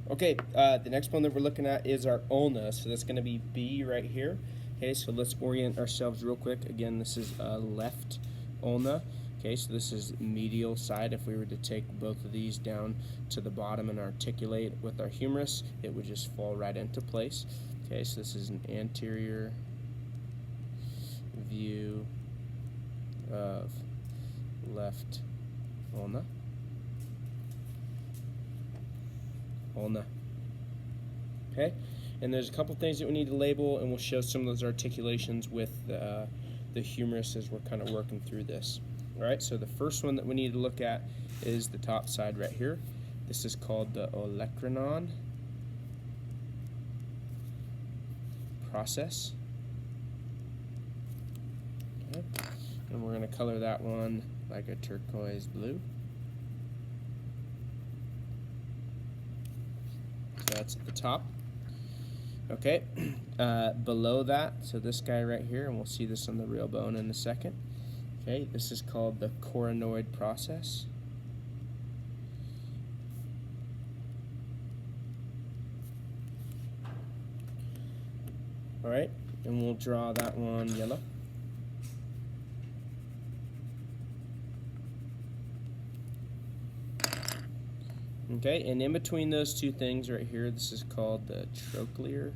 Okay, the next bone that we're looking at is our ulna, so that's going to be B right here. Okay, so let's orient ourselves real quick. Again, this is left ulna. Okay, so this is medial side. If we were to take both of these down to the bottom and articulate with our humerus, it would just fall right into place. Okay, so this is an anterior view of left ulna. Ulna. Okay, and there's a couple things that we need to label, and we'll show some of those articulations with the humerus as we're kind of working through this. All right, so the first one that we need to look at is the top side right here. This is called the olecranon process. Okay. And we're going to color that one like a turquoise blue. So that's at the top. Okay, below that, so this guy right here, and we'll see this on the real bone in a second. Okay, this is called the coronoid process. All right, and we'll draw that one yellow. Okay, and in between those two things right here, this is called the trochlear.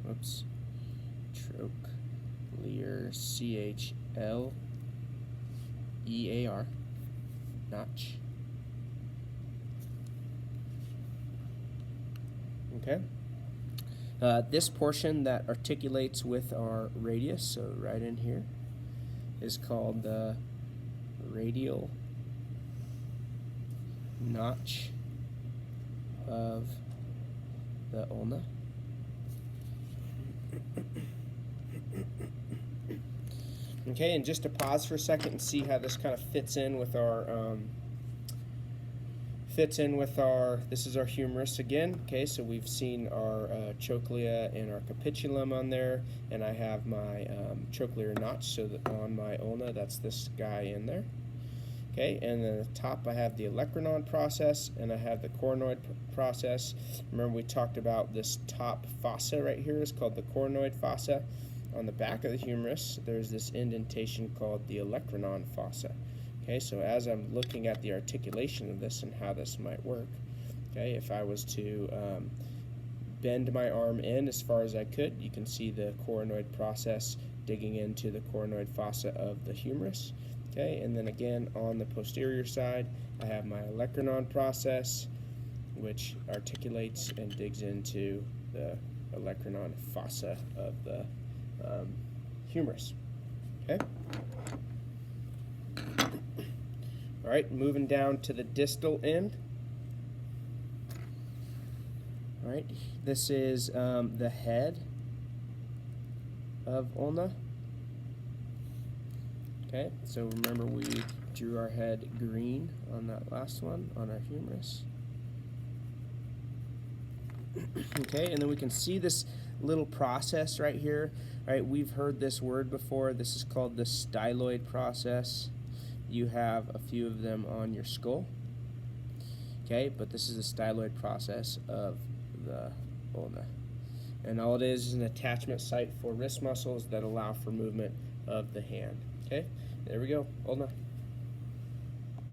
Whoops. Trochlear, C-H-L-E-A-R, notch. Okay. This portion that articulates with our radius, so right in here, is called the radial notch of the ulna. Okay, and just to pause for a second and see how this kind of fits in with our this is our humerus again. Okay, so we've seen our trochlea and our capitulum on there, and I have my trochlear notch, so that on my ulna, that's this guy in there. Okay, and then at the top I have the olecranon process, and I have the coronoid process. Remember, we talked about this top fossa right here is called the coronoid fossa. On the back of the humerus, there's this indentation called the olecranon fossa. Okay, so as I'm looking at the articulation of this and how this might work, okay, if I was to bend my arm in as far as I could, you can see the coronoid process digging into the coronoid fossa of the humerus. Okay, and then again on the posterior side, I have my olecranon process, which articulates and digs into the olecranon fossa of the humerus. Okay. All right, moving down to the distal end. All right, this is the head of ulna. Okay, so remember we drew our head green on that last one, on our humerus. Okay, and then we can see this little process right here. All right, we've heard this word before. This is called the styloid process. You have a few of them on your skull. Okay, but this is the styloid process of the ulna. And all it is an attachment site for wrist muscles that allow for movement of the hand. Okay, there we go, ulna.